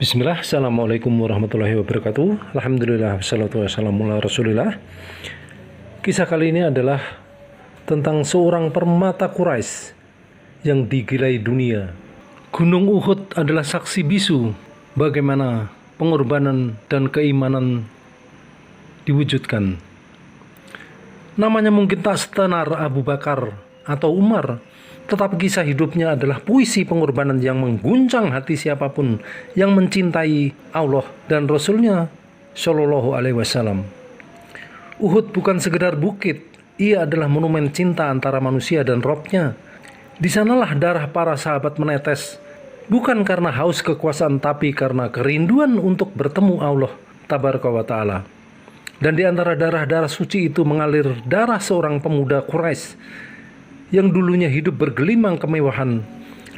Bismillah, Assalamualaikum warahmatullahi wabarakatuh. Alhamdulillah, wassalatu wassalamu ala rasulillah. Kisah kali ini adalah tentang seorang permata Quraisy yang digilai dunia. Gunung Uhud adalah saksi bisu bagaimana pengorbanan dan keimanan diwujudkan. Namanya mungkin tak setenar Abu Bakar atau Umar, tetapi kisah hidupnya adalah puisi pengorbanan yang mengguncang hati siapapun yang mencintai Allah dan Rasul-Nya Shallallahu Alaihi Wasallam. Uhud bukan sekedar bukit, ia adalah monumen cinta antara manusia dan Rob-Nya. Di sanalah darah para sahabat menetes, bukan karena haus kekuasaan, tapi karena kerinduan untuk bertemu Allah Tabaraka wa Ta'ala. Dan di antara darah-darah suci itu mengalir darah seorang pemuda Quraisy yang dulunya hidup bergelimang kemewahan,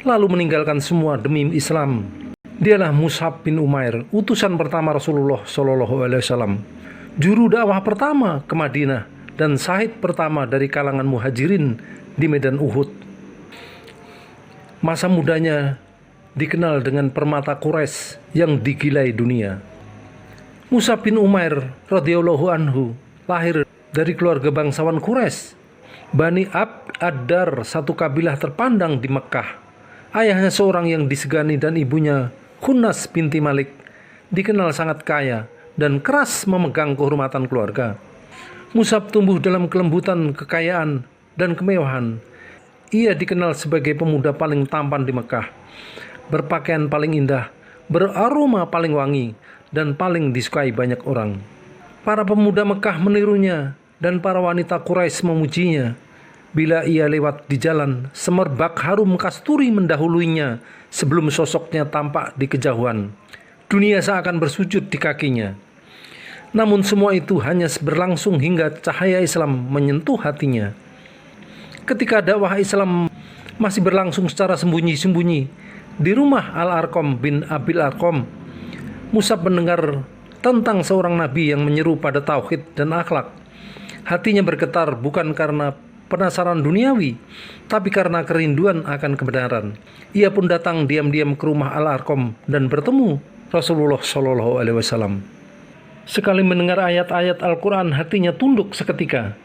lalu meninggalkan semua demi Islam. Dialah Mus'ab bin Umair, utusan pertama Rasulullah Shallallahu Alaihi Wasallam, juru dakwah pertama ke Madinah, dan syahid pertama dari kalangan muhajirin di medan Uhud. Masa mudanya dikenal dengan permata Quraisy yang digilai dunia. Mus'ab bin Umair radhiyallahu anhu lahir dari keluarga bangsawan Quraisy, Bani Abd Ad-Dar, satu kabilah terpandang di Mekah. Ayahnya seorang yang disegani dan ibunya Khunas binti Malik dikenal sangat kaya dan keras memegang kehormatan keluarga. Mus'ab tumbuh dalam kelembutan, kekayaan, dan kemewahan. Ia dikenal sebagai pemuda paling tampan di Mekah, berpakaian paling indah, beraroma paling wangi, dan paling disukai banyak orang. Para pemuda Mekah menirunya, dan para wanita Quraisy memujinya. Bila ia lewat di jalan, semerbak harum kasturi mendahuluinya sebelum sosoknya tampak di kejauhan. Dunia seakan bersujud di kakinya. Namun semua itu hanya berlangsung hingga cahaya Islam menyentuh hatinya. Ketika dakwah Islam masih berlangsung secara sembunyi-sembunyi di rumah Al-Arqam bin Abil Arqam, Mus'ab mendengar tentang seorang nabi yang menyeru pada tauhid dan akhlak. Hatinya bergetar bukan karena penasaran duniawi, tapi karena kerinduan akan kebenaran. Ia pun datang diam-diam ke rumah Al-Arqam dan bertemu Rasulullah Shallallahu Alaihi Wasallam. Sekali mendengar ayat-ayat Al-Quran, hatinya tunduk seketika.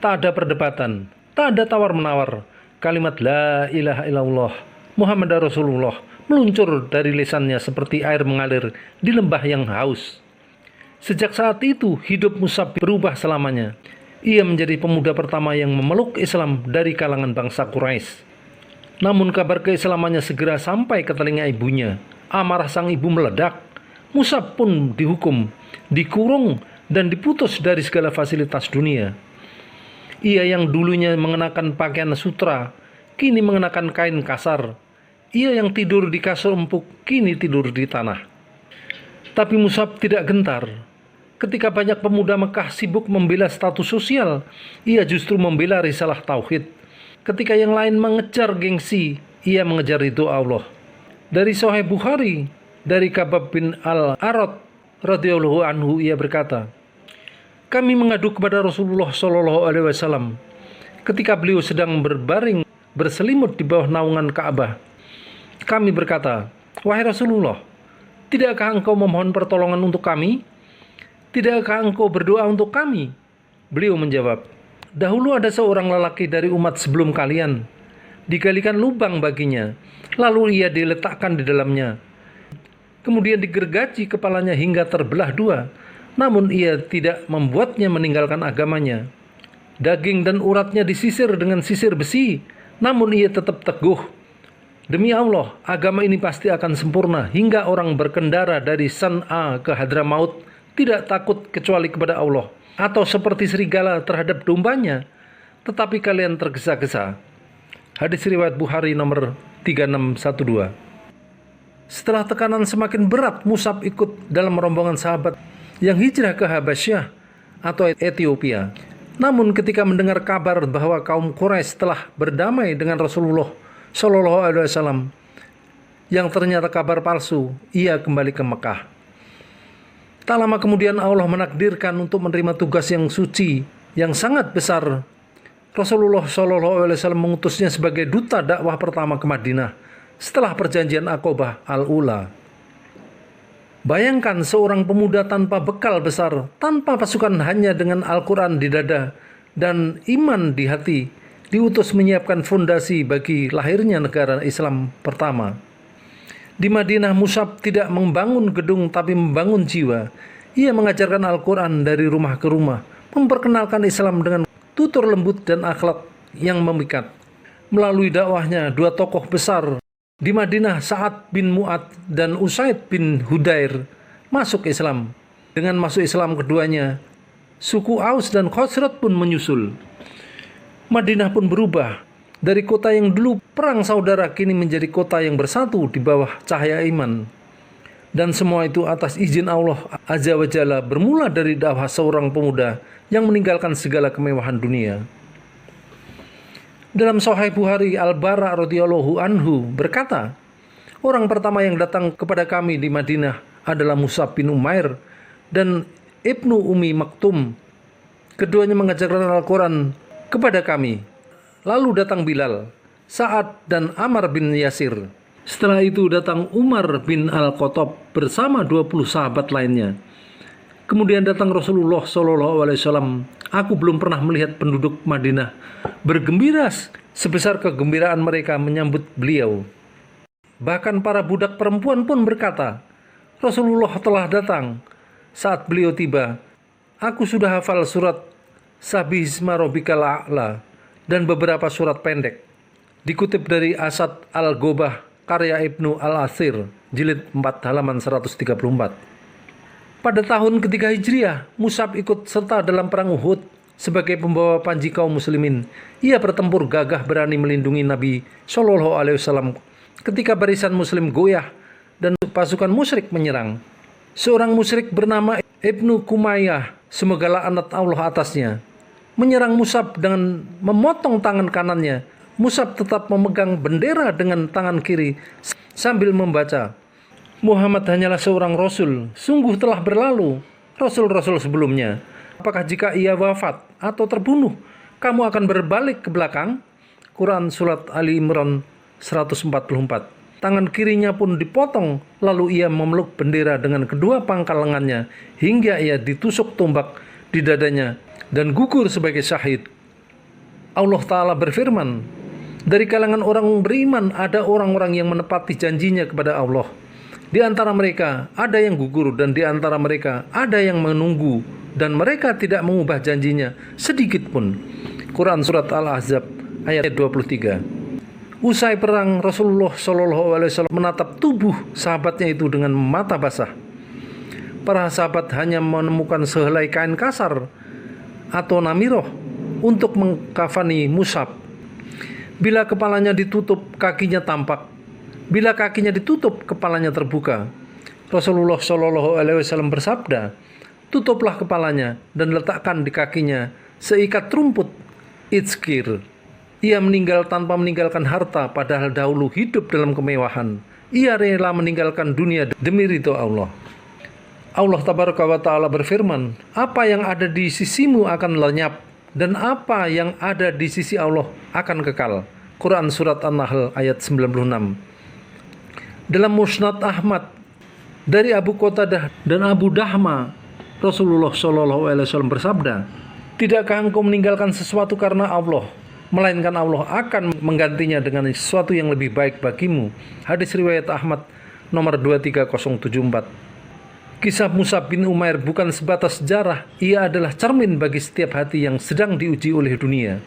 Tak ada perdebatan, tak ada tawar-menawar. Kalimat La ilaha illallah Muhammad Rasulullah meluncur dari lisannya seperti air mengalir di lembah yang haus. Sejak saat itu, hidup Mus'ab berubah selamanya. Ia menjadi pemuda pertama yang memeluk Islam dari kalangan bangsa Quraisy. Namun kabar keislamannya segera sampai ke telinga ibunya. Amarah sang ibu meledak. Mus'ab pun dihukum, dikurung, dan diputus dari segala fasilitas dunia. Ia yang dulunya mengenakan pakaian sutra, kini mengenakan kain kasar. Ia yang tidur di kasur empuk, kini tidur di tanah. Tapi Mus'ab tidak gentar. Ketika banyak pemuda Mekah sibuk membela status sosial, ia justru membela risalah tauhid. Ketika yang lain mengejar gengsi, ia mengejar ridho Allah. Dari Sahih Bukhari, dari Kabab bin Al-Arad radhiyallahu anhu, ia berkata, kami mengadu kepada Rasulullah Shallallahu Alaihi Wasallam ketika beliau sedang berbaring berselimut di bawah naungan Ka'bah. Kami berkata, wahai Rasulullah, tidakkah engkau memohon pertolongan untuk kami? Tidakkah engkau berdoa untuk kami? Beliau menjawab, dahulu ada seorang lelaki dari umat sebelum kalian. Digalikan lubang baginya, lalu ia diletakkan di dalamnya. Kemudian digergaji kepalanya hingga terbelah dua. Namun ia tidak membuatnya meninggalkan agamanya. Daging dan uratnya disisir dengan sisir besi, namun ia tetap teguh. Demi Allah, agama ini pasti akan sempurna hingga orang berkendara dari San'a ke Hadramaut tidak takut kecuali kepada Allah, atau seperti serigala terhadap dombanya, tetapi kalian tergesa-gesa. Hadis riwayat Bukhari nomor 3612. Setelah tekanan semakin berat, Mus'ab ikut dalam rombongan sahabat yang hijrah ke Habasyah atau Ethiopia. Namun ketika mendengar kabar bahwa kaum Quraisy telah berdamai dengan Rasulullah Shallallahu Alaihi Wasallam, yang ternyata kabar palsu, ia kembali ke Mekah. Tak lama kemudian Allah menakdirkan untuk menerima tugas yang suci, yang sangat besar. Rasulullah Shallallahu Alaihi Wasallam mengutusnya sebagai duta dakwah pertama ke Madinah setelah perjanjian Aqabah Al-Ula. Bayangkan seorang pemuda tanpa bekal besar, tanpa pasukan, hanya dengan Al-Quran di dada dan iman di hati, diutus menyiapkan fondasi bagi lahirnya negara Islam pertama. Di Madinah, Mus'ab tidak membangun gedung tapi membangun jiwa. Ia mengajarkan Al-Quran dari rumah ke rumah, memperkenalkan Islam dengan tutur lembut dan akhlak yang memikat. Melalui dakwahnya, dua tokoh besar di Madinah, Sa'ad bin Mu'ad dan Usaid bin Hudair, masuk Islam. Dengan masuk Islam keduanya, suku Aus dan Khosraj pun menyusul. Madinah pun berubah. Dari kota yang dulu perang saudara, kini menjadi kota yang bersatu di bawah cahaya iman. Dan semua itu atas izin Allah Azza wa Jalla, bermula dari dakwah seorang pemuda yang meninggalkan segala kemewahan dunia. Dalam Sahih Bukhari, Al-Bara radhiyallahu anhu berkata, orang pertama yang datang kepada kami di Madinah adalah Mus'ab bin Umair dan Ibnu Ummi Maktum. Keduanya mengajarkan Al-Quran kepada kami. Lalu datang Bilal, Sa'ad dan Ammar bin Yasir. Setelah itu datang Umar bin Al-Khattab bersama 20 sahabat lainnya. Kemudian datang Rasulullah SAW. Aku belum pernah melihat penduduk Madinah bergembira sebesar kegembiraan mereka menyambut beliau. Bahkan para budak perempuan pun berkata, Rasulullah telah datang. Saat beliau tiba, aku sudah hafal surat Sabbihisma Rabbikal A'la dan beberapa surat pendek. Dikutip dari Asad Al-Ghobah, karya Ibnu Al-Athir, jilid 4 halaman 134. Pada tahun ketiga Hijriah, Mus'ab ikut serta dalam perang Uhud sebagai pembawa panji kaum muslimin. Ia bertempur gagah berani melindungi Nabi Shallallahu Alaihi Wasallam ketika barisan muslim goyah dan pasukan musyrik menyerang. Seorang musyrik bernama Ibnu Kumayyah, semoga laknat Allah atasnya, menyerang Mus'ab dengan memotong tangan kanannya. Mus'ab tetap memegang bendera dengan tangan kiri sambil membaca, Muhammad hanyalah seorang Rasul, sungguh telah berlalu Rasul-Rasul sebelumnya. Apakah jika ia wafat atau terbunuh, kamu akan berbalik ke belakang? Quran Surat Ali Imran 144. Tangan kirinya pun dipotong, lalu ia memeluk bendera dengan kedua pangkal lengannya, hingga ia ditusuk tombak di dadanya dan gugur sebagai syahid. Allah Ta'ala berfirman, dari kalangan orang beriman ada orang-orang yang menepati janjinya kepada Allah. Di antara mereka ada yang gugur dan di antara mereka ada yang menunggu dan mereka tidak mengubah janjinya sedikit pun. Quran Surat Al-Ahzab ayat 23. Usai perang, Rasulullah SAW menatap tubuh sahabatnya itu dengan mata basah. Para sahabat hanya menemukan sehelai kain kasar atau namiroh untuk mengkafani Mus'ab. Bila kepalanya ditutup, kakinya tampak. Bila kakinya ditutup, kepalanya terbuka. Rasulullah SAW bersabda, tutuplah kepalanya dan letakkan di kakinya seikat rumput itskir. Ia meninggal tanpa meninggalkan harta, padahal dahulu hidup dalam kemewahan. Ia rela meninggalkan dunia demi ridho Allah. Allah Tabaraka wa Ta'ala berfirman, apa yang ada di sisimu akan lenyap dan apa yang ada di sisi Allah akan kekal. Quran Surat An-Nahl ayat 96. Dalam Musnad Ahmad dari Abu Qatadah dan Abu Dahma, Rasulullah SAW bersabda, tidakkah engkau meninggalkan sesuatu karena Allah, melainkan Allah akan menggantinya dengan sesuatu yang lebih baik bagimu. Hadis riwayat Ahmad nomor 23074. Kisah Mus'ab bin Umair bukan sebatas sejarah, ia adalah cermin bagi setiap hati yang sedang diuji oleh dunia.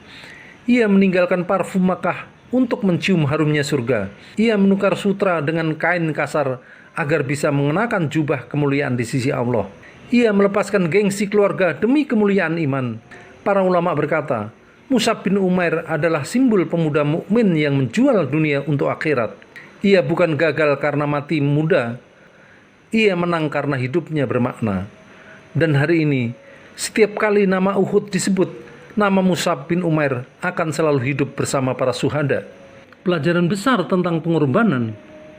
Ia meninggalkan parfum Makkah untuk mencium harumnya surga. Ia menukar sutra dengan kain kasar agar bisa mengenakan jubah kemuliaan di sisi Allah. Ia melepaskan gengsi keluarga demi kemuliaan iman. Para ulama berkata, Mus'ab bin Umair adalah simbol pemuda mukmin yang menjual dunia untuk akhirat. Ia bukan gagal karena mati muda. Ia menang karena hidupnya bermakna. Dan hari ini, setiap kali nama Uhud disebut, nama Mus'ab bin Umair akan selalu hidup bersama para syuhada. Pelajaran besar tentang pengorbanan.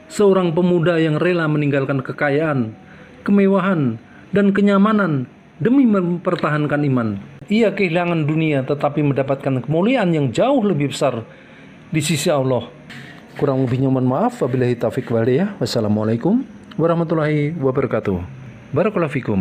Seorang pemuda yang rela meninggalkan kekayaan, kemewahan, dan kenyamanan demi mempertahankan iman. Ia kehilangan dunia tetapi mendapatkan kemuliaan yang jauh lebih besar di sisi Allah. Kurang lebihnya mohon maaf. Wabillahi taufiq wal hidayah. Wassalamualaikum warahmatullahi wabarakatuh. Barakallahu fikum.